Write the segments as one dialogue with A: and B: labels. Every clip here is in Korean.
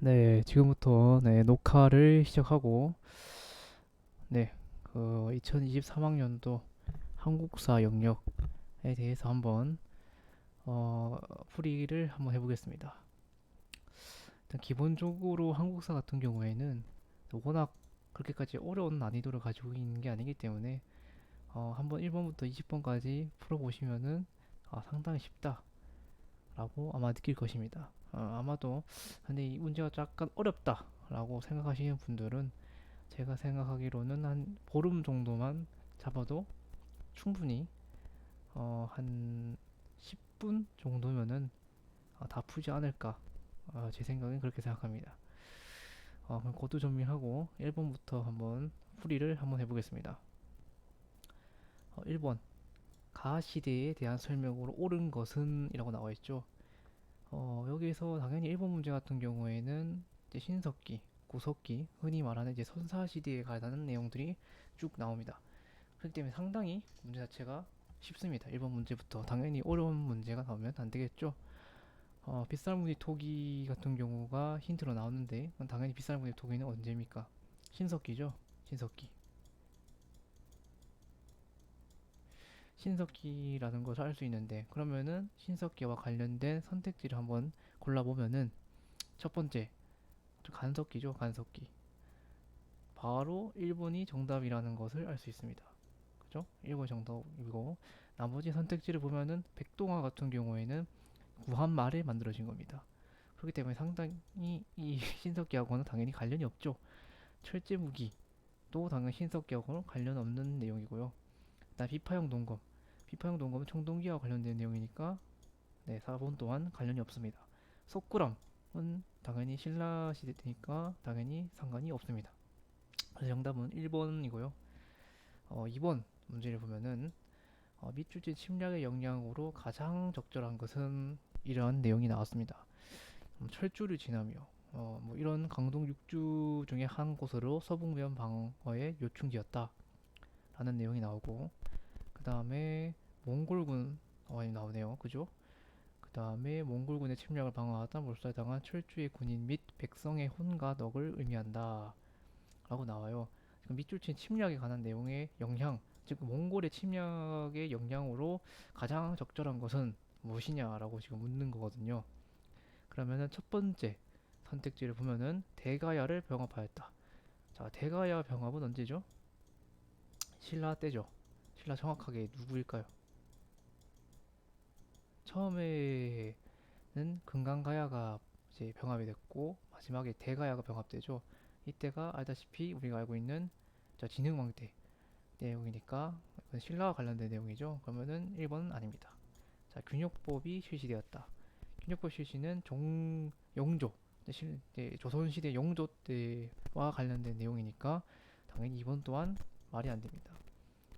A: 네, 지금부터 녹화를 시작하고, 네, 2023학년도 한국사 영역에 대해서 한번 풀이를 한번 해보겠습니다. 일단 기본적으로 한국사 같은 경우에는 워낙 그렇게까지 어려운 난이도를 가지고 있는 게 아니기 때문에 한번 1번부터 20번까지 풀어보시면은 상당히 쉽다라고 아마 느낄 것입니다. 아마도 근데 이 문제가 약간 어렵다라고 생각하시는 분들은 제가 생각하기로는 한 보름 정도만 잡아도 충분히 한 10분 정도면은 다 풀지 않을까. 제 생각엔 그렇게 생각합니다. 그럼 고도 정리하고 1번부터 한번 풀이를 한번 해보겠습니다. 1번 가 시대에 대한 설명으로 옳은 것은 이라고 나와 있죠. 여기서 당연히 1번 문제 같은 경우에는 이제 신석기, 구석기, 흔히 말하는 이제 선사 시대에 관한 내용들이 쭉 나옵니다. 그렇기 때문에 상당히 문제 자체가 쉽습니다. 1번 문제부터 당연히 어려운 문제가 나오면 안 되겠죠. 빗살무늬 토기 같은 경우가 힌트로 나오는데 당연히 빗살무늬 토기는 언제입니까? 신석기죠. 신석기. 신석기라는 것을 알 수 있는데 그러면은 신석기와 관련된 선택지를 한번 골라보면은 첫 번째 간석기죠. 간석기. 바로 1번이 정답이라는 것을 알 수 있습니다. 그죠? 1번이 정답이고 나머지 선택지를 보면은 백동화 같은 경우에는 구한 말에 만들어진 겁니다. 그렇기 때문에 상당히 이 신석기하고는 당연히 관련이 없죠. 철제 무기도 당연히 신석기하고는 관련 없는 내용이고요. 그다음 비파형 동검, 비파형 동검은 청동기와 관련된 내용이니까 네, 4번 또한 관련이 없습니다. 석굴암은 당연히 신라 시대 때니까 당연히 상관이 없습니다. 그래서 정답은 1번이고요. 2번 문제를 보면은 밑줄진 침략의 영향으로 가장 적절한 것은 이런 내용이 나왔습니다. 철주를 지나며 뭐 이런 강동 육주 중에 한 곳으로 서북면 방어에 요충지었다 라는 내용이 나오고 그 다음에 몽골군 나오네요. 그죠? 그 다음에 몽골군의 침략을 방어하다 몰살당한 철주의 군인 및 백성의 혼과 덕을 의미한다 라고 나와요. 지금 밑줄친 침략에 관한 내용의 영향, 즉 몽골의 침략의 영향으로 가장 적절한 것은 무엇이냐라고 지금 묻는 거거든요. 그러면은 첫 번째 선택지를 보면은 대가야를 병합하였다. 자, 대가야 병합은 언제죠? 신라 때죠. 신라 정확하게 누구일까요? 처음에는 금강가야가 이제 병합이 됐고 마지막에 대가야가 병합되죠. 이때가 알다시피 우리가 알고 있는 진흥왕 때 내용이니까 이건 신라와 관련된 내용이죠. 그러면은 1번은 아닙니다. 자, 균역법이 실시되었다. 균역법 실시는 용조, 조선시대 용조 때와 관련된 내용이니까 당연히 2번 또한 말이 안 됩니다.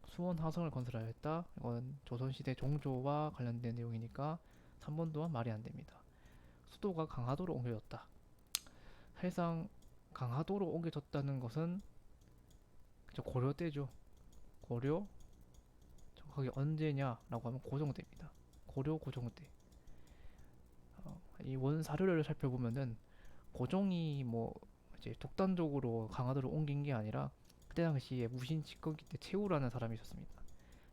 A: 수원 화성을 건설하였다. 이건 조선시대 종조와 관련된 내용이니까 3번 또한 말이 안 됩니다. 수도가 강화도로 옮겨졌다. 사실상 강화도로 옮겨졌다는 것은 고려 때죠. 고려 정확하게 언제냐라고 하면 고종때입니다. 고려 고종때. 이 원사료를 살펴보면은 고종이 뭐 이제 독단적으로 강화도를 옮긴 게 아니라 그때 당시에 무신 집권기 때 최우라는 사람이 있었습니다.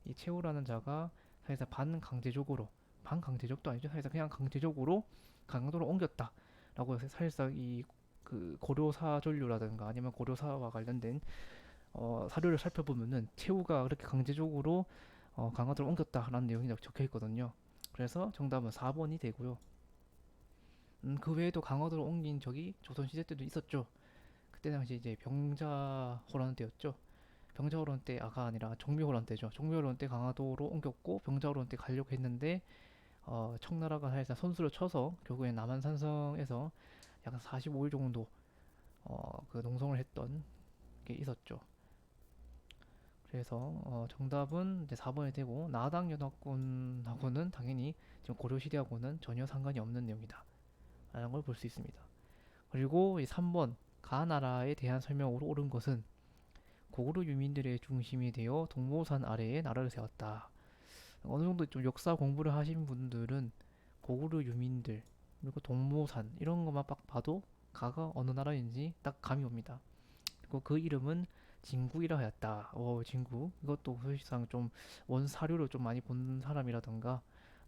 A: 이 최우라는 자가 사실상 반강제적도 아니죠. 사실상 그냥 강제적으로 강화도를 옮겼다라고 해서 사실상 이 그 고려사 전류라든가 아니면 고려사와 관련된 사료를 살펴보면은 최우가 그렇게 강제적으로 강화도를 옮겼다라는 내용이 적혀 있거든요. 그래서 정답은 4번이 되고요. 그 외에도 강화도를 옮긴 적이 조선시대 때도 있었죠. 그때 당시 이제 병자호란 때였죠. 병자호란 때가 아니라 종묘호란 때죠. 종묘호란 때 강화도로 옮겼고 병자호란 때 가려고 했는데 청나라가 사실상 선수를 쳐서 결국에 남한산성에서 약 45일 정도 그 농성을 했던 게 있었죠. 그래서 정답은 이제 4번이 되고 나당 연합군하고는 당연히 지금 고려 시대하고는 전혀 상관이 없는 내용이다. 라는 걸 볼 수 있습니다. 그리고 이 3번 가나라에 대한 설명으로 옳은 것은 고구려 유민들의 중심이 되어 동모산 아래에 나라를 세웠다. 어느 정도 좀 역사 공부를 하신 분들은 고구려 유민들 그리고 동모산 이런 것만 딱 봐도 가가 어느 나라인지 딱 감이 옵니다. 그리고 그 이름은 진국이라 하였다. 진국. 이것도 사실상 좀 원사료를 좀 많이 본 사람이라던가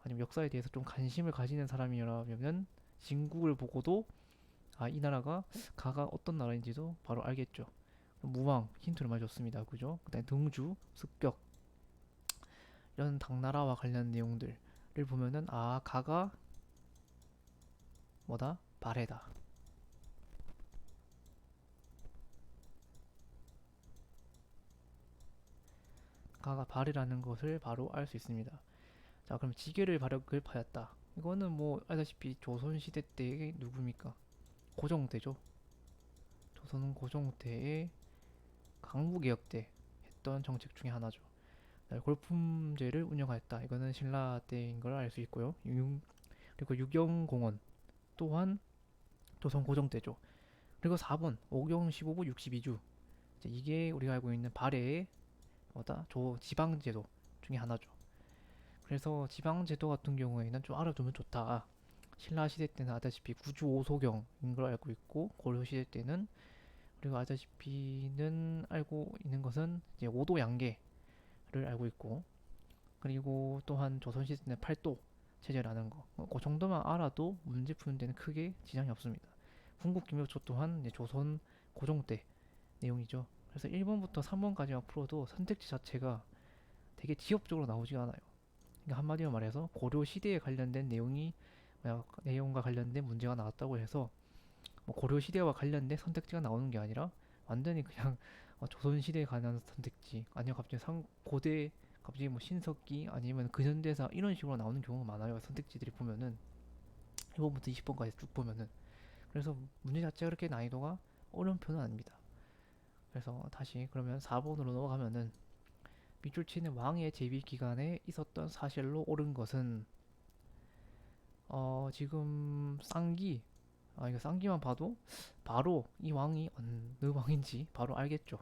A: 아니면 역사에 대해서 좀 관심을 가지는 사람이라면 진국을 보고도 이 나라가 가가 어떤 나라인지도 바로 알겠죠. 무왕 힌트를 많이 줬습니다. 그죠? 그다음에 등주, 습격 이런 당나라와 관련 내용들을 보면은 가가 뭐다? 발해다. 가가 발해라는 것을 바로 알 수 있습니다. 자, 그럼 지게를 발역을 파였다. 이거는 뭐 알다시피 조선시대 때의 누굽니까? 고종대죠. 조선 고종대의 강부개혁 때 했던 정책 중에 하나죠. 골품제를 운영하였다. 이거는 신라 때인 걸 알 수 있고요. 그리고 유경공원 또한 조선 고종 때죠. 그리고 4번 오경 15부 62주 이게 우리가 알고 있는 발해의 뭐다? 지방제도 중에 하나죠. 그래서 지방제도 같은 경우에는 좀 알아두면 좋다. 신라 시대 때는 아다시피 구주 오소경인 걸 알고 있고 고려 시대 때는 우리가 아다시피는 알고 있는 것은 이제 오도 양계를 알고 있고 그리고 또한 조선 시대 때는 팔도 체제라는 거. 그 정도만 알아도 문제 푸는 데는 크게 지장이 없습니다. 궁극기묘초 또한 이제 조선 고종 때 내용이죠. 그래서 1번부터 3번까지만 풀어도 선택지 자체가 되게 지엽적으로 나오지가 않아요. 그러니까 한마디로 말해서 고려 시대에 관련된 내용과 관련된 문제가 나왔다고 해서 뭐 고려 시대와 관련된 선택지가 나오는 게 아니라 완전히 그냥 조선 시대에 관한 선택지 아니면 갑자기 고대 갑자기 뭐 신석기 아니면 근현대사 이런 식으로 나오는 경우가 많아요. 선택지들이 보면은 1번부터 20번까지 쭉 보면은 그래서 문제 자체가 그렇게 난이도가 어려운 편은 아닙니다. 그래서 다시 그러면 4번으로 넘어가면은 밑줄 치는 왕의 제위 기간에 있었던 사실로 옳은 것은 지금 이거 쌍기만 봐도 바로 이 왕이 어느 왕인지 바로 알겠죠.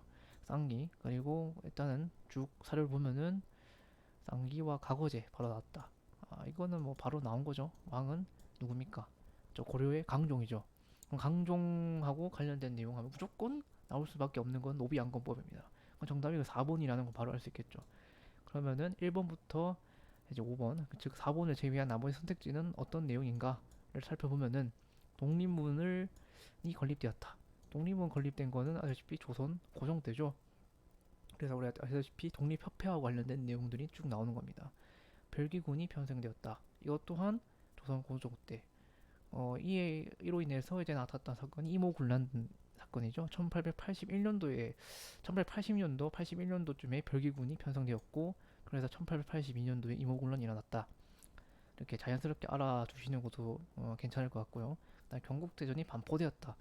A: 쌍기 그리고 일단은 쭉 사료를 보면은 쌍기와 가거제 바로 나왔다. 이거는 뭐 바로 나온 거죠. 왕은 누굽니까? 저 고려의 강종이죠. 그럼 강종하고 관련된 내용 하면 무조건 나올 수밖에 없는 건 노비안건법입니다. 정답이 4번이라는 거 바로 알 수 있겠죠. 그러면은 1번부터 이제 5번, 즉 4번을 제외한 나머지 선택지는 어떤 내용인가를 살펴보면은 독립문을 이 건립되었다. 독립문 건립된 거는 아시다시피 조선 고종 때죠. 그래서 우리가 아시다시피 독립협회와 관련된 내용들이 쭉 나오는 겁니다. 별기군이 편성되었다. 이것 또한 조선 고종 때 이로 인해서 이제 나타났던 사건이 이모군란 사건이죠. 1880년도 81년도쯤에 별기군이 편성되었고 그래서 1882년도에 이모군란이 일어났다. 이렇게 자연스럽게 알아두시는 것도 괜찮을 것 같고요. 경국대전이 반포되었다.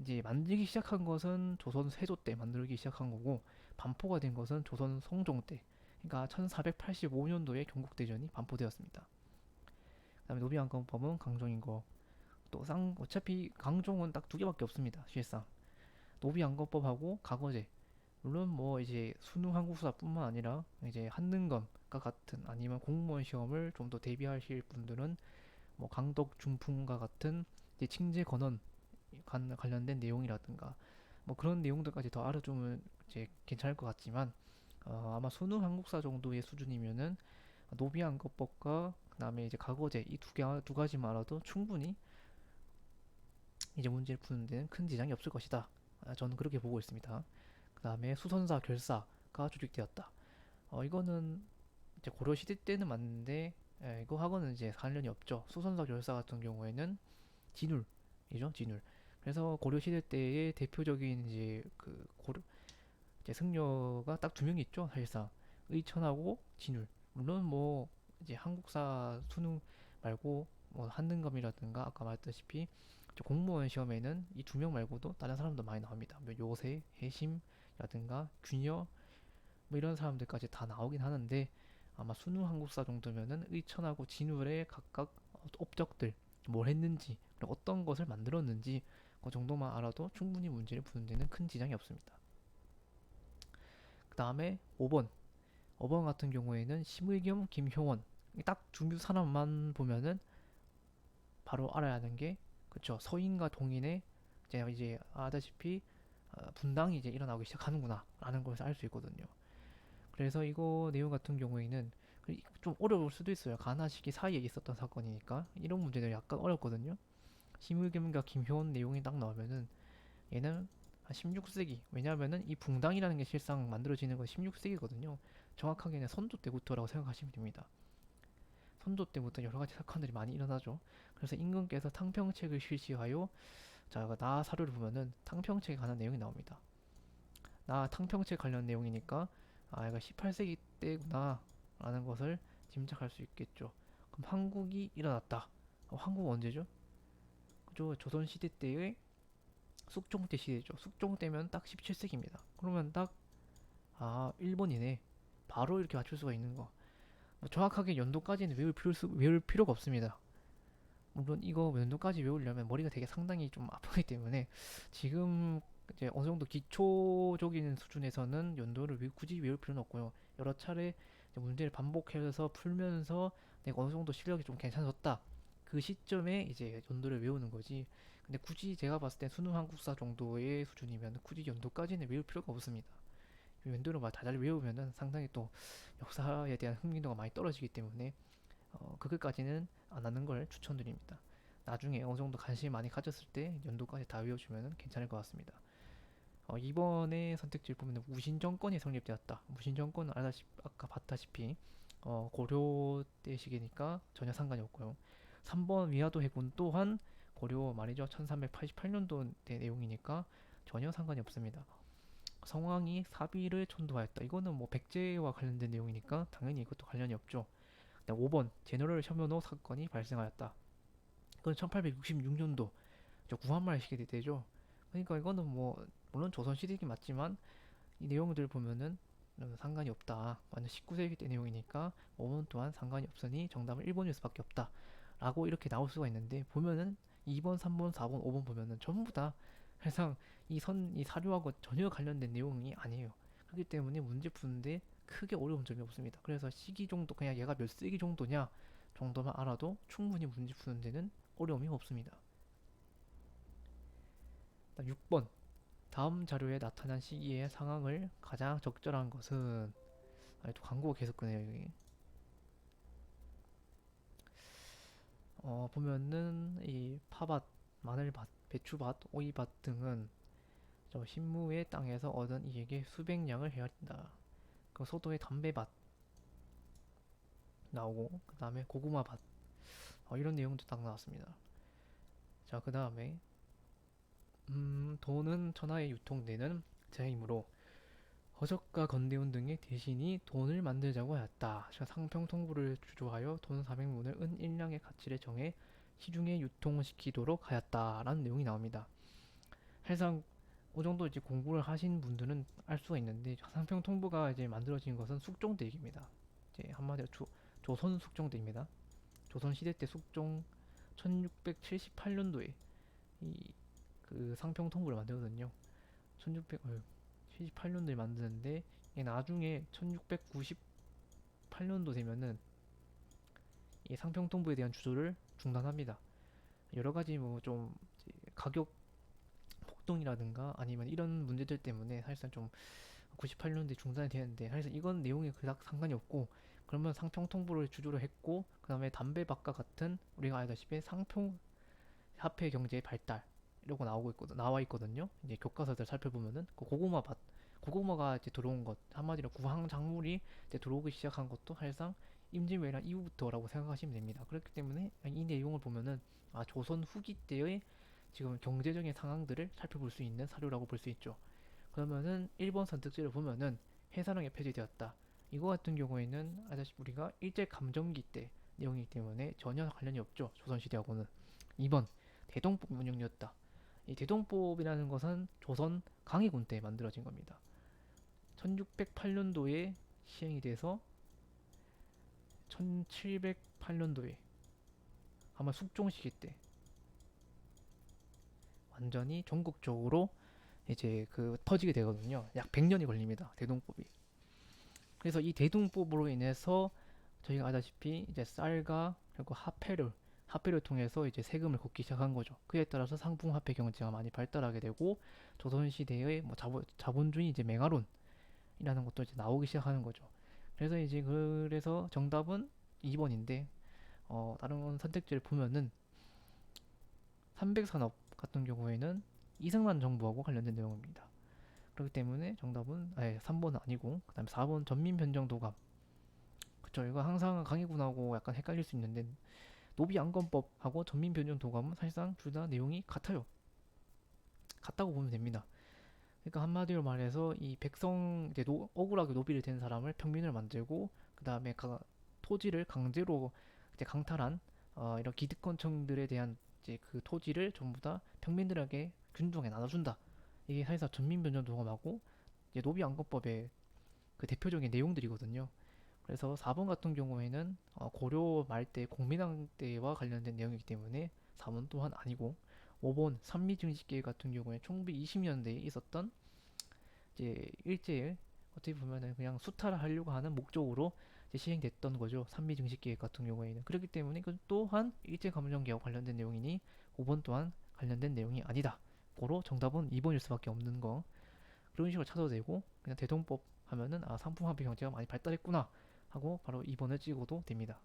A: 이제 만들기 시작한 것은 조선 세조 때 만들기 시작한 거고 반포가 된 것은 조선 성종 때. 그러니까 1485년도에 경국대전이 반포되었습니다. 그다음에 노비안건법은 강종인 거. 또 어차피 강종은 딱 두 개밖에 없습니다. 실상 노비안건법하고 가거제. 물론 뭐 이제 수능 한국수사뿐만 아니라 이제 한능검과 같은 아니면 공무원 시험을 좀 더 대비하실 분들은 뭐 강덕 중풍과 같은 이제 칭제 건원 관련된 내용이라든가 뭐 그런 내용들까지 더 알아두면 이제 괜찮을 것 같지만 아마 수능 한국사 정도의 수준이면은 노비안건법과 그다음에 이제 가거제 이 두 가지만 알아도 충분히 이제 문제를 푸는 데는 큰 지장이 없을 것이다. 저는 그렇게 보고 있습니다. 그 다음에 수선사 결사가 조직되었다. 이거는 이제 고려 시대 때는 맞는데 이거하고는 이제 관련이 없죠. 수선사 결사 같은 경우에는 진울이죠, 진울. 그래서 고려 시대 때의 대표적인 이제 그 고려 이제 승려가 딱 두 명이 있죠, 사실상 의천하고 진울. 물론 뭐 이제 한국사 수능 말고 뭐 한능검이라든가 아까 말했다시피 공무원 시험에는 이 두 명 말고도 다른 사람도 많이 나옵니다. 뭐 요새, 해심이라든가 균여 뭐 이런 사람들까지 다 나오긴 하는데 아마 수능 한국사 정도면은 의천하고 진울의 각각 업적들 뭘 했는지 그리고 어떤 것을 만들었는지 그 정도만 알아도 충분히 문제를 푸는 데는 큰 지장이 없습니다. 그 다음에 5번 5번 같은 경우에는 심의겸 김효원 딱 두 사람만 보면은 바로 알아야 하는 게 그쵸. 서인과 동인의 이제 아다시피 분당이 이제 일어나기 시작하는구나 라는 것을 알 수 있거든요. 그래서 이거 내용 같은 경우에는 좀 어려울 수도 있어요. 가나 시기 사이에 있었던 사건이니까 이런 문제들 약간 어렵거든요. 심의겸과 김효원 내용이 딱 나오면은 얘는 한 16세기, 왜냐하면은 이 붕당이라는 게 실상 만들어지는 건 16세기거든요. 정확하게는 선조 때부터라고 생각하시면 됩니다. 선조 때부터 여러 가지 사건들이 많이 일어나죠. 그래서 임금께서 탕평책을 실시하여, 자, 나 사료를 보면은 탕평책에 관한 내용이 나옵니다. 나 탕평책 관련 내용이니까 아, 얘가 18세기 때구나 라는 것을 짐작할 수 있겠죠. 그럼 한국이 일어났다. 한국 언제죠? 그죠? 조선시대 때의 숙종 때 시대죠. 숙종 때면 딱 17세기입니다. 그러면 딱 일본이네. 바로 이렇게 맞출 수가 있는 거. 뭐 정확하게 연도까지는 외울 필요가 없습니다. 물론 이거 연도까지 외우려면 머리가 되게 상당히 좀 아프기 때문에 지금 이제 어느 정도 기초적인 수준에서는 연도를 굳이 외울 필요는 없고요. 여러 차례 문제를 반복해서 풀면서 내가 어느 정도 실력이 좀 괜찮아졌다. 그 시점에 이제 연도를 외우는 거지. 근데 굳이 제가 봤을 때 수능 한국사 정도의 수준이면 굳이 연도까지는 외울 필요가 없습니다. 연도를 막 다잘 외우면은 상당히 또 역사에 대한 흥미도가 많이 떨어지기 때문에 그것까지는 안 하는 걸 추천드립니다. 나중에 어느 정도 관심이 많이 가졌을 때 연도까지 다 외워주면 괜찮을 것 같습니다. 이번에 선택지를 보면 무신 정권이 성립되었다. 무신 정권은 아까 봤다시피 고려 때 시기니까 전혀 상관이 없고요. 3번 위화도 해군 또한 고려 말이죠. 1388년도 때 내용이니까 전혀 상관이 없습니다. 성왕이 사비를 천도하였다. 이거는 뭐 백제와 관련된 내용이니까 당연히 이것도 관련이 없죠. 5번 제너럴 셔면호 사건이 발생하였다. 이건 1866년도 구한말 시기 때죠. 그러니까 이거는 뭐 물론 조선시대이긴 맞지만 이 내용들 보면은 상관이 없다. 완전 19세기 때 내용이니까 5번 또한 상관이 없으니 정답은 1번일 수밖에 없다. 라고 이렇게 나올 수가 있는데 보면은 2번, 3번, 4번, 5번 보면은 전부 다 항상 이 사료하고 전혀 관련된 내용이 아니에요. 그렇기 때문에 문제 푸는데 크게 어려운 점이 없습니다. 그래서 시기 정도 그냥 얘가 몇 세기 정도냐 정도만 알아도 충분히 문제 푸는 데는 어려움이 없습니다. 6번 다음 자료에 나타난 시기의 상황을 가장 적절한 것은 또 광고가 계속 끄네요 여기. 보면은 이 파밭, 마늘밭, 배추밭, 오이밭 등은 저 신무의 땅에서 얻은 이익의 수백 냥을 헤아린다. 그 소도의 담배밭 나오고 그 다음에 고구마밭 이런 내용도 딱 나왔습니다. 자, 그 다음에 돈은 천하에 유통되는 재이므로 허적과 건대운 등의 대신이 돈을 만들자고 하였다. 상평통부를 주조하여 돈 400문을 은 1량의 가치를 정해 시중에 유통시키도록 하였다라는 내용이 나옵니다. 사실상 어느 정도 이제 공부를 하신 분들은 알 수가 있는데 상평통부가 이제 만들어진 것은 숙종대입니다. 이제 한마디로 조선 숙종대입니다. 조선 시대 때 숙종 1678년도에 이 그 상평통부를 만들거든요. 1678년도에 만드는데 이게 나중에 1698년도 되면은 이 상평통부에 대한 주조를 중단합니다. 여러 가지 뭐 좀 가격 폭등이라든가 아니면 이런 문제들 때문에 사실상 좀 98년도에 중단이 되는데 사실 이건 내용이 그닥 상관이 없고 그러면 상평통부를 주조를 했고 그 다음에 담배밭과 같은 우리가 알다시피 상평 화폐 경제의 발달 이러고 나와 있거든요. 이제 교과서들 살펴보면은 그 고구마가 이제 들어온 것 한마디로 구황 작물이 이제 들어오기 시작한 것도 사실상 임진왜란 이후부터라고 생각하시면 됩니다. 그렇기 때문에 이 내용을 보면은 조선 후기 때의 지금 경제적인 상황들을 살펴볼 수 있는 사료라고 볼 수 있죠. 그러면은 1번 선택지를 보면은 해산령에 폐지되었다. 이거 같은 경우에는 아시다시피 우리가 일제감정기 때 내용이기 때문에 전혀 관련이 없죠. 조선시대하고는. 2번 대동법 운영이었다. 이 대동법이라는 것은 조선 강희군 때 만들어진 겁니다. 1608년도에 시행이 돼서 1708년도에 아마 숙종 시기 때 완전히 전국적으로 이제 그 퍼지게 되거든요. 약 100년이 걸립니다. 대동법이. 그래서 이 대동법으로 인해서 저희가 아다시피 이제 쌀과 그리고 화폐를 화폐를 통해서 이제 세금을 걷기 시작한 거죠. 그에 따라서 상품화폐 경제가 많이 발달하게 되고 조선시대의 뭐 자본주의 이제 맹아론이라는 것도 이제 나오기 시작하는 거죠. 그래서 정답은 2번인데 다른 선택지를 보면은 삼백산업 같은 경우에는 이승만 정부하고 관련된 내용입니다. 그렇기 때문에 정답은 3번은 아니고 그다음에 4번 전민변경도감. 그쵸, 이거 항상 강의군하고 약간 헷갈릴 수 있는데 노비안건법하고 전민변경도감은 사실상 둘 다 내용이 같아요. 같다고 보면 됩니다. 그러니까 한마디로 말해서 이 백성 이제 억울하게 노비를 된 사람을 평민을 만들고 그 다음에 토지를 강제로 이제 강탈한 이런 기득권층들에 대한 이제 그 토지를 전부 다 평민들에게 균등하게 나눠준다. 이게 사실상 전민변경도감하고 이제 노비안건법의 그 대표적인 내용들이거든요. 그래서 4번 같은 경우에는 고려 말때 공민왕 때와 관련된 내용이기 때문에 4번 또한 아니고 5번 산미증식계획 같은 경우에 1920년대에 있었던 이제 일제에 어떻게 보면은 그냥 수탈을 하려고 하는 목적으로 이제 시행됐던 거죠. 산미증식계획 같은 경우에는 그렇기 때문에 그 또한 일제감정계와 관련된 내용이니 5번 또한 관련된 내용이 아니다. 고로 정답은 2번일 수밖에 없는 거. 그런 식으로 찾아도 되고 그냥 대동법 하면은 상품화폐 경제가 많이 발달했구나 하고 바로 2번을 찍어도 됩니다.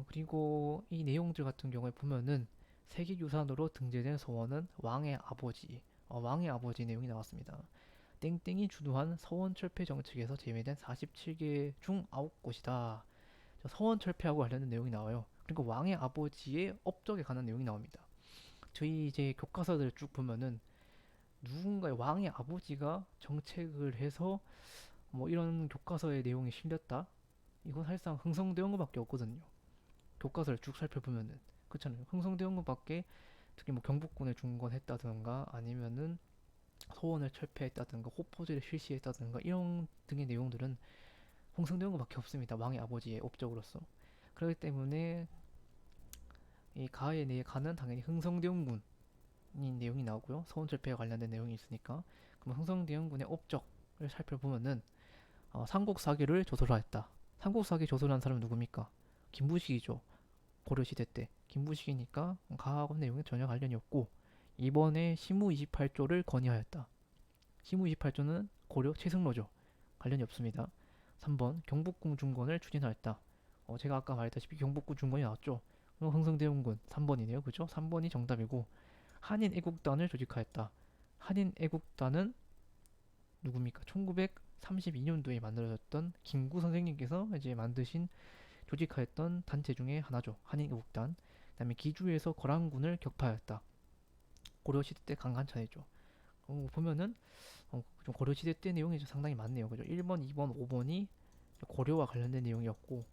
A: 그리고 이 내용들 같은 경우에 보면은 세계유산으로 등재된 서원은 왕의 아버지, 왕의 아버지 내용이 나왔습니다. 땡땡이 주도한 서원 철폐 정책에서 제외된 47개 중 9곳이다. 서원 철폐하고 관련된 내용이 나와요. 그리고 왕의 아버지의 업적에 관한 내용이 나옵니다. 저희 이제 교과서들을 쭉 보면은 누군가의 왕의 아버지가 정책을 해서 뭐 이런 교과서의 내용이 실렸다? 이건 사실상 흥성대원군밖에 없거든요. 교과서를 쭉 살펴보면은 그렇잖아요. 흥성대원군밖에 특히 뭐 경복궁을 중건했다든가 아니면은 소원을 철폐했다든가 호포제를 실시했다든가 이런 등의 내용들은 흥성대원군밖에 없습니다. 왕의 아버지의 업적으로서. 그렇기 때문에 이 가에 내에 가는 당연히 흥성대원군인 내용이 나오고요. 소원 철폐와 관련된 내용이 있으니까 그럼 흥성대원군의 업적을 살펴보면은 삼국사기를 조설을 했다. 삼국사기 조설한 사람은 누굽니까? 김부식이죠. 고려시대 때 김부식이니까 가하고 내용에 전혀 관련이 없고 이번에 시무 28조를 건의하였다. 시무 28조는 고려 최승로죠. 관련이 없습니다. 3번 경복궁 중건을 추진하였다. 제가 아까 말했다시피 경복궁 중건이 나왔죠. 그럼 흥성대원군 3번이네요. 그죠? 3번이 정답이고 한인 애국단을 조직하였다. 한인 애국단은 누굽니까? 1932년도에 만들어졌던 김구 선생님께서 이제 만드신 조직하였던 단체 중에 하나죠. 한인애국단. 그다음에 기주에서 거란군을 격파하였다. 고려시대 때 강한 차례죠. 보면은 좀 고려시대 때 내용이 좀 상당히 많네요. 그죠? 1번, 2번, 5번이 고려와 관련된 내용이었고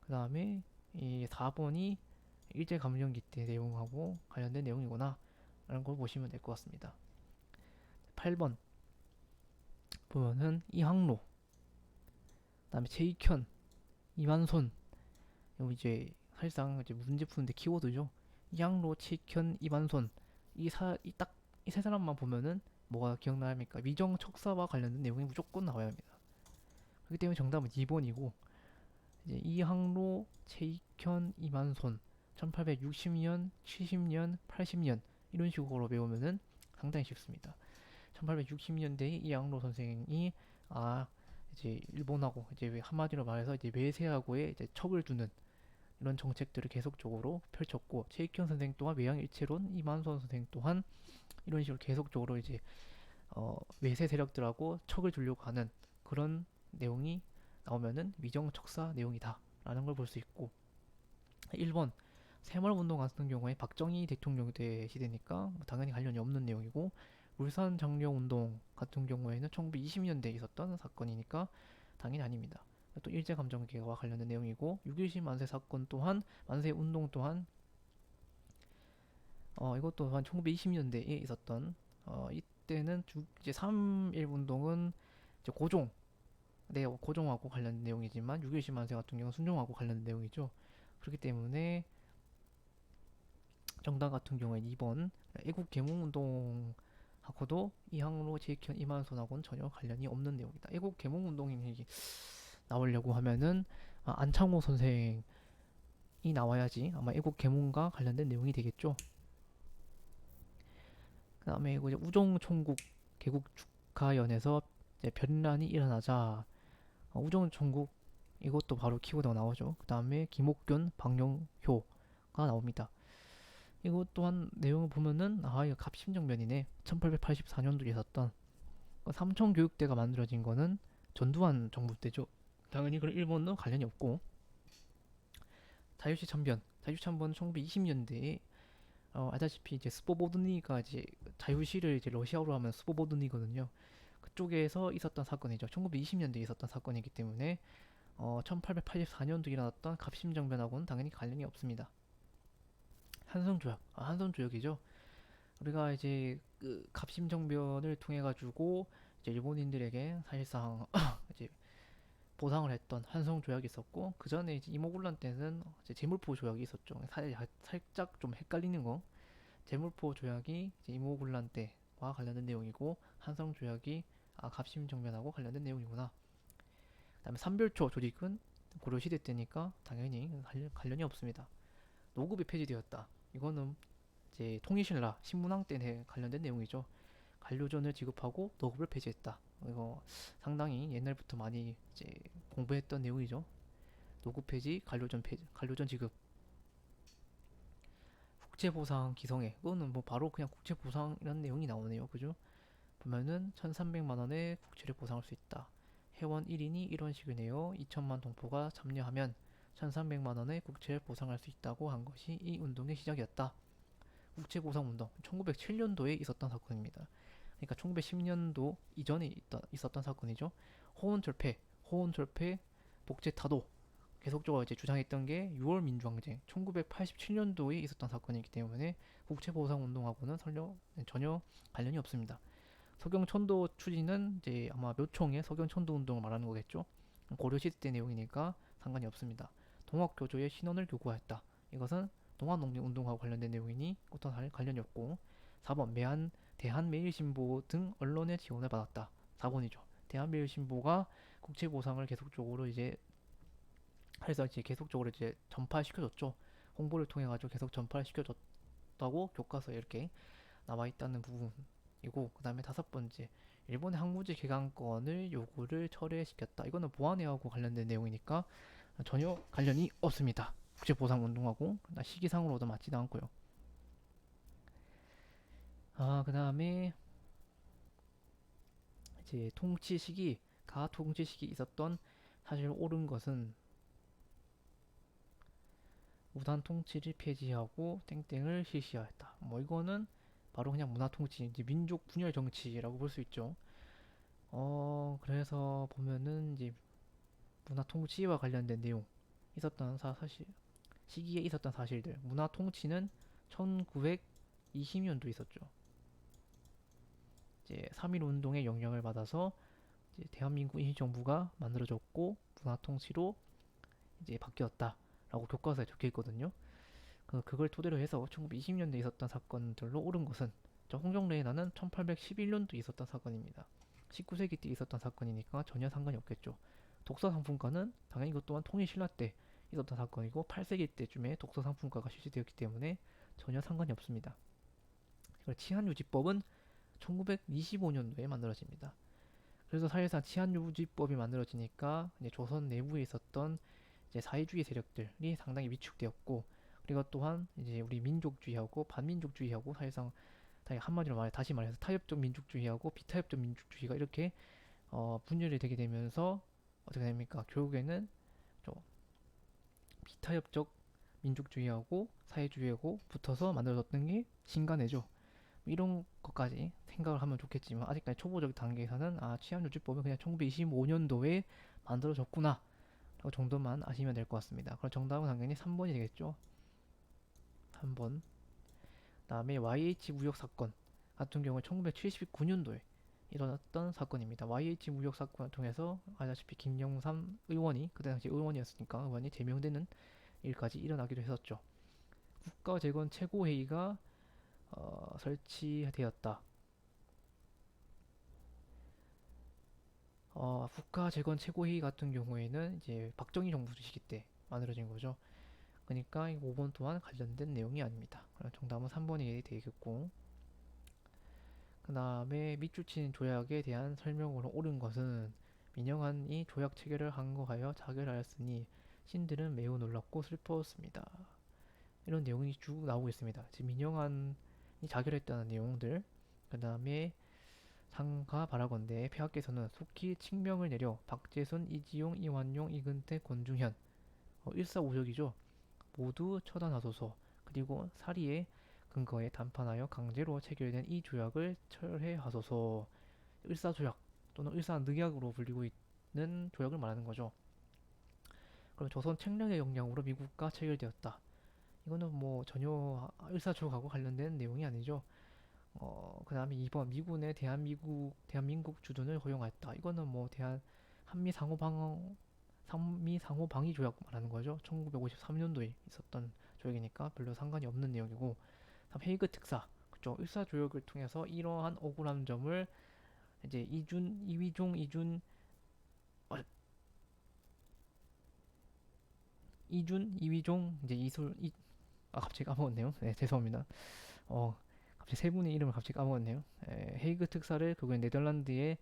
A: 그 다음에 이 4번이 일제감정기 때 내용하고 관련된 내용이구나 라는 걸 보시면 될 것 같습니다. 8번 보면은 이항로 그 다음에 제익현, 이만손 이제 사실상 이제 문제 푸는데 키워드죠. 이항로, 제익현, 이만손 이 세 사람만 보면은 뭐가 기억나합니까? 위정 척사와 관련된 내용이 무조건 나와야 합니다. 그렇기 때문에 정답은 2번이고 이제 이항로, 최익현, 이만손 1860년, 70년, 80년 이런 식으로 배우면은 상당히 쉽습니다. 1860년대에 이항로 선생이 이제 일본하고 이제 한마디로 말해서 이제 외세하고의 이제 척을 두는 이런 정책들을 계속적으로 펼쳤고 최익현 선생 또한 외양일체론, 이만손 선생 또한 이런 식으로 계속적으로 이제 외세 세력들하고 척을 두려고 하는 그런 내용이 나오면은 위정척사 내용이다라는 걸 볼 수 있고 1번 새마을운동 같은 경우에 박정희 대통령 때 시대니까 뭐 당연히 관련이 없는 내용이고 울산 장려운동 같은 경우에는 1920년대에 있었던 사건이니까 당연히 아닙니다. 또 일제감정기와 관련된 내용이고 6.17 만세 사건 또한 만세 운동 또한 이것도 한 1920년대에 있었던 이때는 이제 3.1 운동은 이제 고종하고 관련된 내용이지만 6.17 만세 같은 경우는 순종하고 관련된 내용이죠. 그렇기 때문에 정당 같은 경우에는 2번 애국 계몽운동하고도 이항로, 제익현, 이만손하고는 전혀 관련이 없는 내용이다. 애국 계몽운동이 나오려고 하면은 안창호 선생이 나와야지 아마 애국 계몽과 관련된 내용이 되겠죠. 그 다음에 이제 우정총국 개국 축하연에서 이제 변란이 일어나자 우정총국 이것도 바로 키워드가 나오죠. 그 다음에 김옥균, 박영효가 나옵니다. 이것 또한 내용을 보면은 이거 갑신정변이네. 1884년도에 있었던 삼청교육대가 만들어진 거는 전두환 정부 때죠. 당연히 그런 일본은 관련이 없고 자유시 참변은 1920년대에 알다시피 이제 스포보드니가 이제 자유시를 이제 러시아어로 하면 스포보드니거든요. 그쪽에서 있었던 사건이죠. 1920년대에 있었던 사건이기 때문에 1884년도 일어났던 갑심정변하고는 당연히 관련이 없습니다. 한성조약, 한성조약이죠. 우리가 이제 그 갑심정변을 통해 가지고 이제 일본인들에게 사실상 이제 보상을 했던 한성조약이 있었고 그 전에 이제 이모군란 때는 이제 제물포 조약이 있었죠. 살짝 좀 헷갈리는 거. 제물포 조약이 이제 이모군란 때와 관련된 내용이고 한성조약이 갑심정변하고 관련된 내용이구나. 그다음에 삼별초 조직은 고려시대 때니까 당연히 관련이 없습니다. 노급이 폐지되었다. 이거는 이제 통일신라 신문왕 때 관련된 내용이죠. 관료전을 지급하고 노급을 폐지했다. 이거 상당히 옛날부터 많이 이제 공부했던 내용이죠. 노급 폐지, 관료전 폐지, 관료전 지급. 국채보상 기성회. 이거는 뭐 바로 그냥 국채보상이라는 내용이 나오네요. 그죠? 보면은 1,300만 원의 국채를 보상할 수 있다. 회원 1인이 이런 식을 내요. 2천만 동포가 참여하면 1,300만 원의 국채를 보상할 수 있다고 한 것이 이 운동의 시작이었다. 국채보상운동 1907년도에 있었던 사건입니다. 그러니까 1910년도 이전에 있었던 사건이죠. 호원철폐, 복제타도 계속적으로 이제 주장했던 게 6월 민주항쟁 1987년도에 있었던 사건이기 때문에 국채보상운동하고는 전혀 관련이 없습니다. 서경천도 추진은 이제 아마 묘총의 서경천도 운동을 말하는 거겠죠. 고려시대 때 내용이니까 상관이 없습니다. 동학교조의 신원을 교구하였다. 이것은 동학농민운동하고 관련된 내용이니 어떤 관련이 없고 4번 대한매일신보 등 언론의 지원을 받았다. 4번이죠. 대한매일신보가 국채보상을 계속적으로 이제 해서 이제 계속적으로 이제 전파시켜줬죠. 홍보를 통해 가지고 계속 전파를 시켜줬다고 교과서에 이렇게 나와 있다는 부분이고 그 다음에 5번째 일본의 항무지 개강권을 요구를 철회시켰다. 이거는 보안회하고 관련된 내용이니까 전혀 관련이 없습니다. 국제보상운동하고 시기상으로도 맞지도 않고요. 그 다음에 이제 통치시기 있었던 사실 옳은 것은 무단 통치를 폐지하고 땡땡을 실시하였다. 뭐 이거는 바로 그냥 문화 통치, 이제 민족 분열 정치라고 볼 수 있죠. 그래서 보면은 이제 문화 통치와 관련된 내용 있었던 사실 시기에 있었던 사실들. 문화 통치는 1920년도 있었죠. 이제 3.1 운동의 영향을 받아서 이제 대한민국 임시정부가 만들어졌고 문화 통치로 이제 바뀌었다라고 교과서에 적혀 있거든요. 그걸 토대로 해서 1920년대에 있었던 사건들로 옳은 것은 홍정래의 나는 1811년도에 있었던 사건입니다. 19세기 때 있었던 사건이니까 전혀 상관이 없겠죠. 독서상품과는 당연히 이것 또한 통일신라 때 있었던 사건이고 8세기 때쯤에 독서상품과가 실시되었기 때문에 전혀 상관이 없습니다. 치안유지법은 1925년도에 만들어집니다. 그래서 사실상 치안유지법이 만들어지니까 이제 조선 내부에 있었던 이제 사회주의 세력들이 상당히 위축되었고 그리고 또한 이제 우리 민족주의하고 반민족주의하고 사실상 한마디로 다시 말해서 타협적 민족주의하고 비타협적 민족주의가 이렇게 분열이 되게 되면서 어떻게 됩니까? 결국에는 좀 비타협적 민족주의하고 사회주의하고 붙어서 만들어졌던 게 신간회죠. 이런 것까지 생각을 하면 좋겠지만 아직까지 초보적 단계에서는 치안유지법은 그냥 1925년도에 만들어졌구나 라고 정도만 아시면 될 것 같습니다. 그럼 정답은 당연히 3번이 되겠죠. 3번. 다음에 YH 무역 사건 같은 경우에 1979년도에 일어났던 사건입니다. YH 무역 사건을 통해서 아시다시피 김영삼 의원이 그때 당시 의원이었으니까 의원이 제명되는 일까지 일어나기도 했었죠. 국가재건 최고회의가 설치되었다. 국가 재건 최고회의 같은 경우에는 이제 박정희 정부 시기 때 만들어진 거죠. 그러니까 5번 또한 관련된 내용이 아닙니다. 그럼 정답은 3번이 되겠고, 그 다음에 밑줄 친 조약에 대한 설명으로 옳은 것은 민영환이 조약 체결을 항거하여 자결하였으니 신들은 매우 놀랍고 슬퍼했습니다. 이런 내용이 쭉 나오고 있습니다. 지금 민영환이 자결했다는 내용들, 그 다음에 상가 바라건대 폐하께서는 속히 칙명을 내려 박재순, 이지용, 이완용, 이근태, 권중현 일사오적이죠. 모두 처단하소서. 그리고 사리에 근거에 담판하여 강제로 체결된 이 조약을 철회하소서. 일사조약 또는 일사늑약으로 불리고 있는 조약을 말하는 거죠. 그럼 조선 책령의 영향으로 미국과 체결되었다. 이거는 뭐 전혀 일사조약하고 관련된 내용이 아니죠. 그 다음에 2번 미군의 대한민국 주둔을 허용하였다. 이거는 뭐 한미 상호 방위 조약 말하는 거죠. 1953년도에 있었던 조약이니까 별로 상관이 없는 내용이고, 다음 헤이그 특사, 그쪽 일사 조약을 통해서 이러한 억울한 점을 이제 어, 이위종, 이제 갑자기 까먹었네요. 네, 죄송합니다. 갑자기 세 분의 이름을 갑자기 까먹었네요. 헤이그 특사를 그건 네덜란드에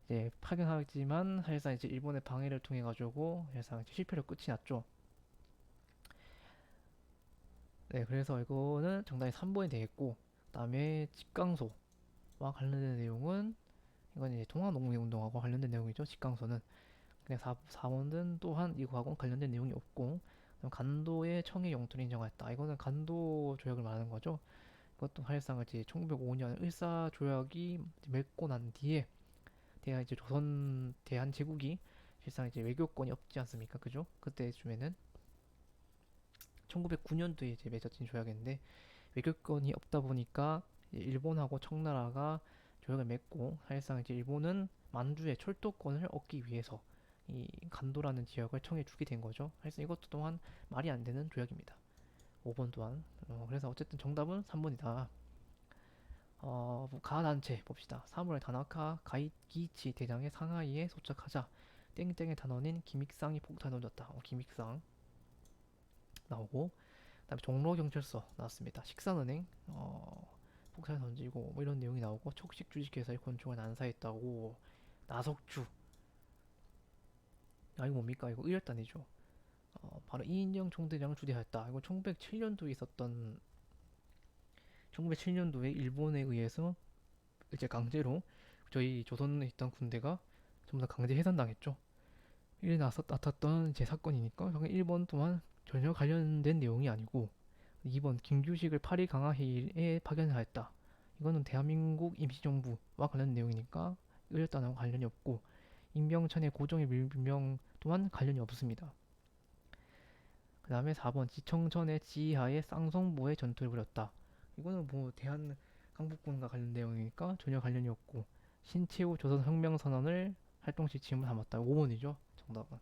A: 이제 파견하지만 사실상 이제 일본의 방해를 통해 가지고 사실상 실패로 끝이 났죠. 네, 그래서 이거는 정답이 3번이 되겠고, 그다음에 집강소와 관련된 내용은 이건 이제 동학농민운동하고 관련된 내용이죠. 집강소는 그냥 4번은 또한 이거하고 관련된 내용이 없고, 그다음 간도의 청해 영토를 인정하였다. 이거는 간도 조약을 말하는 거죠. 이것도 사실상 이제 1905년 을사 조약이 맺고 난 뒤에 이제 조선 대한 제국이 실상 이제 외교권이 없지 않습니까? 그죠? 그때쯤에는 1909년도에 이제 맺어진 조약인데 외교권이 없다 보니까 일본하고 청나라가 조약을 맺고 사실상 이제 일본은 만주의 철도권을 얻기 위해서 이 간도라는 지역을 청해 주게 된 거죠. 그래서 이것도 또한 말이 안 되는 조약입니다. 5번 또한. 그래서 어쨌든 정답은 3번이다. 가단체 봅시다. 사무라이 다나카 가이기치 대장의 상하이에 도착하자 땡땡의 단원인 김익상이 폭탄을 던졌다. 김익상 나오고, 그다음에 종로경찰서 나왔습니다. 식산은행 폭탄을 던지고 뭐 이런 내용이 나오고, 촉식 주식회사의 권총을 난사했다고. 나석주, 이거 뭡니까? 이거 의열단이죠. 바로 이인영 총대장을 주대하였다. 이거 1907년도에 있었던 1907년도에 일본에 의해서 이제 강제로 저희 조선에 있던 군대가 전부 다 강제 해산당했죠. 이래 나탔던 제 사건이니까 1번 또한 전혀 관련된 내용이 아니고, 2번 김규식을 파리 강화회의에 파견하였다. 이거는 대한민국 임시정부와 관련 내용이니까 의열단하고 관련이 없고, 임병천의 고종의 밀명 또한 관련이 없습니다. 그 다음에 4번 지청천의 지하에 쌍성부의 전투를 벌였다. 이거는 뭐 대한 강북군과 관련 내용이니까 전혀 관련이 없고, 신채호 조선혁명선언을 활동시 지음을 담았다. 5번이죠. 정답은.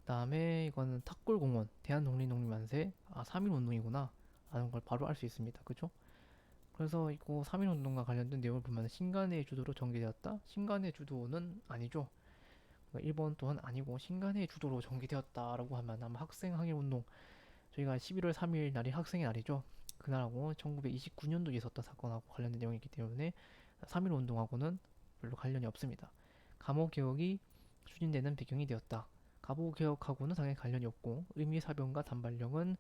A: 그다음에 이거는 탁골공원 대한독립농립만세 3.1운동이구나 라는 걸 바로 알 수 있습니다. 그죠? 그래서 이거 3.1운동과 관련된 내용을 보면 신간의 주도로 전개되었다. 신간의 주도는 아니죠. 1번 또한 아니고, 신간의 주도로 전개되었다라고 하면 아마 학생항일운동, 저희가 11월 3일 날이 학생의 날이죠. 그날하고 1929년도에 있었던 사건하고 관련된 내용이기 때문에 3.1 운동하고는 별로 관련이 없습니다. 감호개혁이 추진되는 배경이 되었다. 감호개혁하고는 당연히 관련이 없고, 의미사병과 단발령은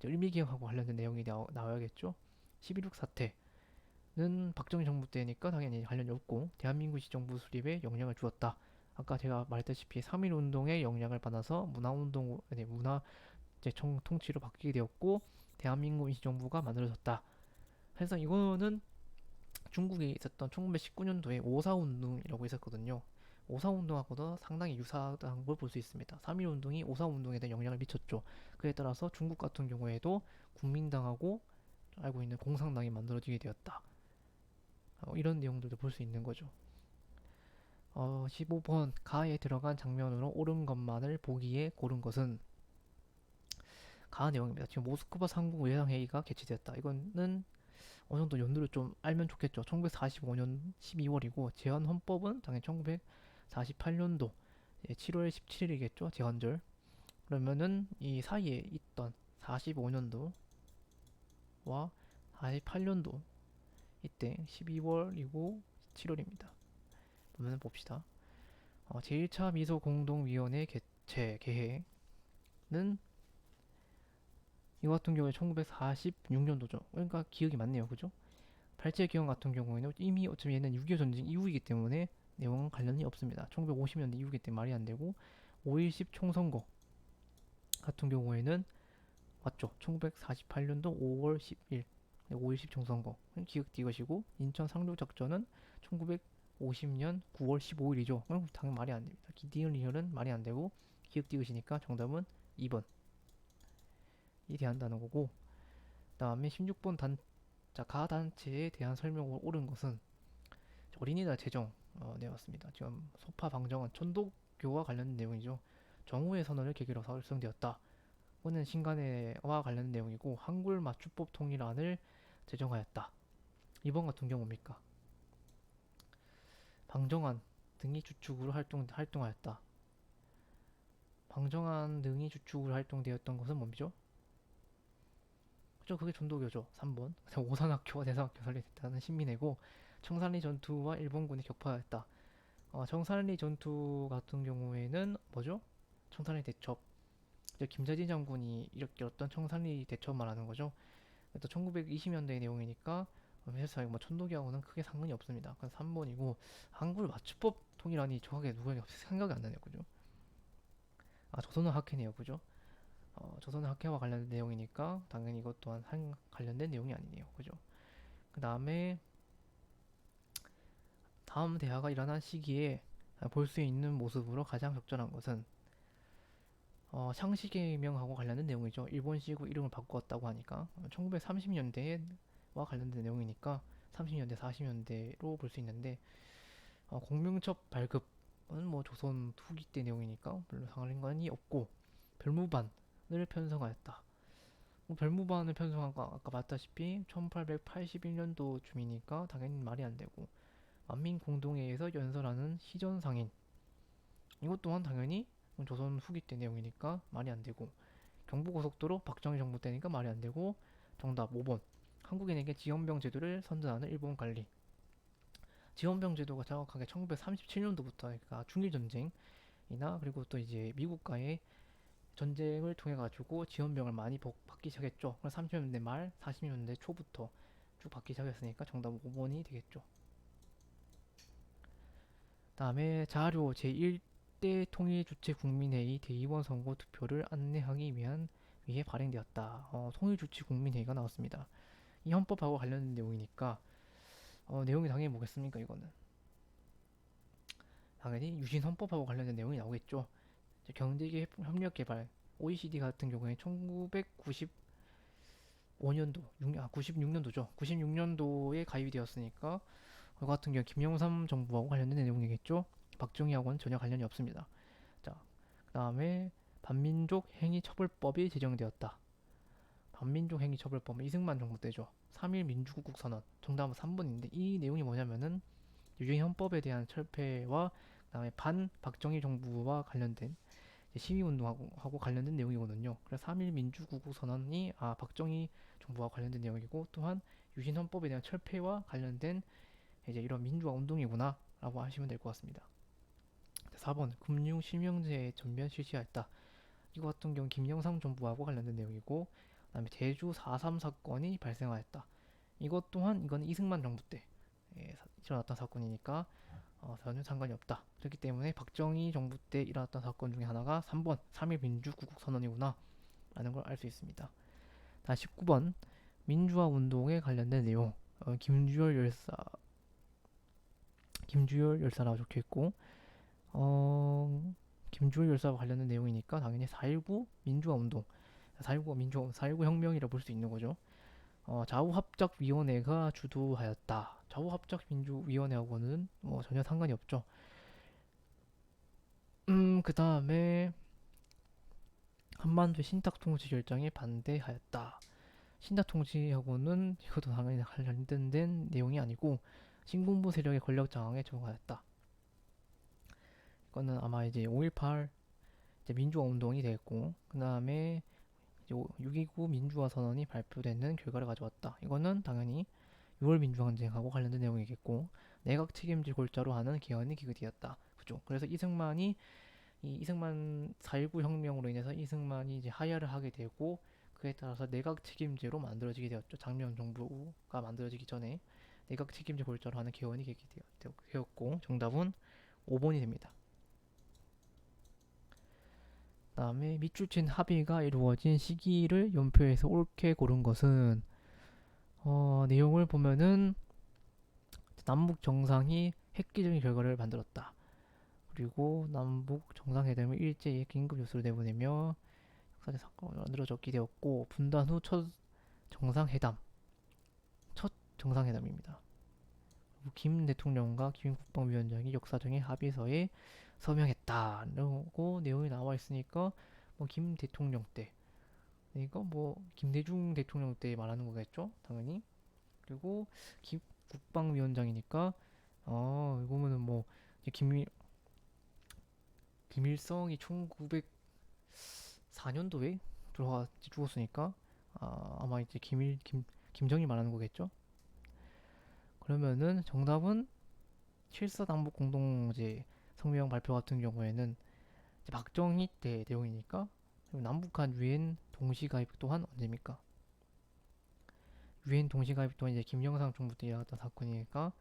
A: 의미개혁하고 관련된 내용이 나와야겠죠. 11.6 사태는 박정희 정부 때니까 당연히 관련이 없고, 대한민국 시정부 수립에 영향을 주었다. 아까 제가 말했다시피 3.1 운동의 영향을 받아서 문화운동, 아니 문화 이제 통치로 바뀌게 되었고, 대한민국 임시정부가 만들어졌다. 그래서 이거는 중국에 있었던 1919년도에 오사운동이라고 있었거든요. 오사운동하고도 상당히 유사한 걸 볼 수 있습니다. 3.1 운동이 오사운동에 대한 영향을 미쳤죠. 그에 따라서 중국 같은 경우에도 국민당하고 알고 있는 공산당이 만들어지게 되었다. 이런 내용들도 볼 수 있는 거죠. 15번 가에 들어간 장면으로 옳은 것만을 보기에 고른 것은 가 내용입니다. 지금 모스크바 상국 외상회의가 개최되었다. 이거는 어느 정도 연도를 좀 알면 좋겠죠. 1945년 12월이고 제헌 헌법은 당연히 1948년도 7월 17일이겠죠. 제헌절. 그러면은 이 사이에 있던 45년도와 48년도 이때 12월이고 7월입니다. 보면 봅시다. 제1차 미소공동위원회 개최 계획은 이거 같은 경우에 1946년도죠. 그러니까 기억이 맞네요. 그죠? 발제기원 같은 경우에는 이미 어차피 얘는 6.25 전쟁 이후이기 때문에 내용은 관련이 없습니다. 1950년대 이후이기 때문에 말이 안 되고 5.10 총선거 같은 경우에는 맞죠? 1948년도 5월 10일 5.10 총선거 기억도 이것이고 인천 상륙작전은 1950년 9월 15일이죠. 그럼 당연히 말이 안 됩니다. 기디언 리얼은 말이 안 되고 기억도 이것이니까 정답은 2번이 돼야 한다는 거고 그 다음에 16번 자, 가단체에 대한 설명을 옳은 것은 어린이날 제정 내용이었습니다. 지금 소파 방정은 천도교와 관련된 내용이죠. 정우의 선언을 계기로 설정되었다. 이거는 신간회와 관련된 내용이고 한글 맞춤법 통일안을 제정하였다. 이번 같은 경우 뭡니까? 방정안 등이 주축으로 활동하였다. 방정안 등이 주축으로 활동되었던 것은 뭡니죠? 그죠? 그게 전도교죠. 3번. 오산학교와 대산학교 설립했다는 신민회고 청산리 전투와 일본군이 격파하였다. 청산리 전투 같은 경우에는 뭐죠? 청산리 대첩. 김자진 장군이 일으켰던 청산리 대첩 말하는 거죠. 또 1920년대 내용이니까 사실 뭐 천도기하고는 크게 상관이 없습니다. 그래서 3번이고 한글 맞춤법 통일안이 정확하게 누구에게 생각이 안 나네요. 그죠? 조선어 학회네요. 그죠? 조선어 학회와 관련된 내용이니까 당연히 이것 또한 관련된 내용이 아니네요. 그죠? 그 다음에 다음 대화가 일어난 시기에 볼 수 있는 모습으로 가장 적절한 것은 상시개명하고 관련된 내용이죠. 일본식으로 이름을 바꾸었다고 하니까 1930년대와 관련된 내용이니까 30년대, 40년대로 볼 수 있는데 공명첩 발급은 뭐 조선 후기 때 내용이니까 별로 상관이 없고 별무반을 편성하였다. 뭐 별무반을 편성한 거 아까 봤다시피 1881년도쯤이니까 당연히 말이 안 되고 만민공동회에서 연설하는 시전상인 이것 또한 당연히 조선 후기 때 내용이니까 말이 안 되고 경부고속도로 박정희 정부 때니까 말이 안 되고 정답 5번 한국인에게 지원병 제도를 선전하는 일본 관리 지원병 제도가 정확하게 1937년도부터 그러니까 중일전쟁이나 그리고 또 이제 미국과의 전쟁을 통해 가지고 지원병을 많이 받기 시작했죠. 30년대 말 40년대 초부터 쭉 받기 시작했으니까 정답 5번이 되겠죠. 다음에 자료 제1대 통일주체국민회의 대의원 선거 투표를 안내하기 위해 발행되었다. 통일주체국민회의가 나왔습니다. 이 헌법하고 관련된 내용이니까 내용이 당연히 뭐겠습니까 이거는 당연히 유신 헌법하고 관련된 내용이 나오겠죠. 경제계 협력개발 OECD 같은 경우에 1995년도 96년도죠. 96년도에 가입이 되었으니까 그 같은 경우 김영삼 정부하고 관련된 내용이겠죠. 박정희하고는 전혀 관련이 없습니다. 자, 그다음에 반민족 행위처벌법이 제정되었다. 반민족 행위처벌법은 이승만 정부 때죠. 3.1 민주국국 선언. 정답은 3번인데 이 내용이 뭐냐면은 유엔 헌법에 대한 철폐와 그다음에 반 박정희 정부와 관련된 시위운동하고 관련된 내용이거든요. 그래서 3.1 민주국국 선언이 박정희 정부와 관련된 내용이고 또한 유신 헌법에 대한 철폐와 관련된 이제 이런 민주화 운동이구나 라고 하시면 될 것 같습니다. 4번 금융실명제 전면 실시하였다. 이거 같은 경우 김영삼 정부하고 관련된 내용이고 그 다음에 제주 4.3 사건이 발생하였다. 이것 또한 이건 이승만 정부 때 일어났던 사건이니까 전혀 상관이 없다. 그렇기 때문에 박정희 정부 때 일어났던 사건 중에 하나가 3번 3.1 민주국국 선언이구나 라는 걸 알 수 있습니다. 다시 19번 민주화 운동에 관련된 내용 김주열 열사라고 적혀있고 김주열 열사와 관련된 내용이니까 당연히 4.19 민주화 운동 4.19 혁명이라 볼 수 있는 거죠. 좌우합작위원회가 주도하였다. 좌우합작민주위원회하고는 전혀 상관이 없죠. 그 다음에 한반도 신탁통치 결정에 반대하였다. 신라통치하고는 이것도 당연히 관련된 내용이 아니고 신군부 세력의 권력 저항에 적용하였다. 이거는 아마 이제 5.18 이제 민주화 운동이 됐고 그 다음에 6.29 민주화 선언이 발표되는 결과를 가져왔다. 이거는 당연히 6월 민주항쟁하고 관련된 내용이겠고 내각 책임질 골자로 하는 개헌이 기각되었다. 그죠? 그래서 이승만 4.19 혁명으로 인해서 이승만이 이제 하야를 하게 되고 그에 따라서 내각 책임제로 만들어지게 되었죠. 장면 정부가 만들어지기 전에 내각 책임제 골자로 하는 개헌이 되었고 정답은 5번이 됩니다. 그다음에 밑줄 친 합의가 이루어진 시기를 연표해서 옳게 고른 것은 내용을 보면은 남북 정상이 획기적인 결과를 만들었다. 그리고 남북 정상회담을 일제히 긴급 뉴스로 내보내며 역사적 사건을 만들어졌게 되었고 분단 후 첫 정상회담입니다. 김 대통령과 김 국방위원장이 역사적인 합의서에 서명했다라고 내용이 나와 있으니까 뭐 김 대통령 때 이거 뭐 김대중 대통령 때 말하는 거겠죠 당연히. 그리고 김 국방위원장이니까 이거면은 뭐 이제 김일성이 1904년도에 죽었으니까 아마 이제 김정일 말하는 거겠죠. 그러면은 정답은 7사 남북 공동제 성명 발표 같은 경우에는 이제 박정희 때 내용이니까. 그리고 남북한 유엔 동시가입 또한 언제입니까? 유엔 동시가입 또한 이제 김영삼 정부 때 일어났던 사건이니까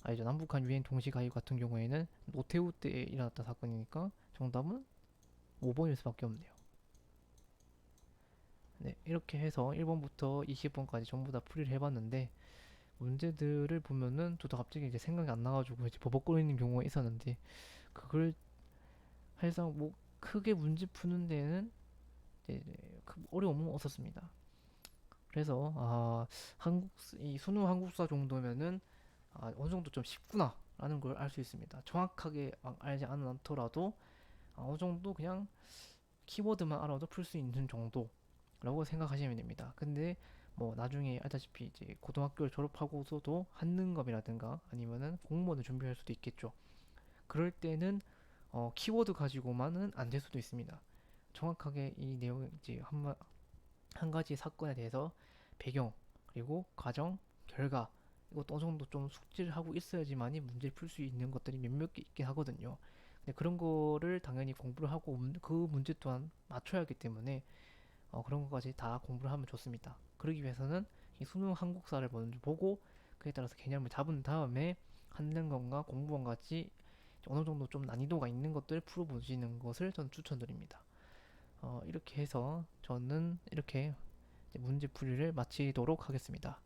A: 아니죠. 남북한 유엔 동시가입 같은 경우에는 노태우 때 일어났던 사건이니까 정답은 5번일 수밖에 없네요. 네, 이렇게 해서 1번부터 20번까지 전부 다 풀이를 해봤는데 문제들을 보면은 저도 갑자기 이제 생각이 안 나가지고 이제 버벅거리는 경우가 있었는데 그걸 사실상 뭐 크게 문제 푸는 데는 이제 어려움은 없었습니다. 그래서 이 수능 한국사 정도면은 어느 정도 좀 쉽구나라는 걸 알 수 있습니다. 정확하게 알지 않더라도 어느 정도 그냥 키워드만 알아도 풀 수 있는 정도라고 생각하시면 됩니다. 근데 뭐 나중에 알다시피 이제 고등학교를 졸업하고서도 한능검이라든가 아니면은 공무원을 준비할 수도 있겠죠. 그럴 때는 키워드 가지고만은 안 될 수도 있습니다. 정확하게 이 내용 이제 한 가지 사건에 대해서 배경 그리고 과정 결과 이것도 어느 정도 좀 숙지를 하고 있어야지만이 문제를 풀 수 있는 것들이 몇몇 개 있긴 하거든요. 근데 그런 거를 당연히 공부를 하고 그 문제 또한 맞춰야 하기 때문에 그런 것까지 다 공부를 하면 좋습니다. 그러기 위해서는 이 수능 한국사를 먼저 보고 그에 따라서 개념을 잡은 다음에 한능검과 공부원 같이 어느 정도 좀 난이도가 있는 것들을 풀어보시는 것을 저는 추천드립니다. 이렇게 해서 저는 이렇게 문제 풀이를 마치도록 하겠습니다.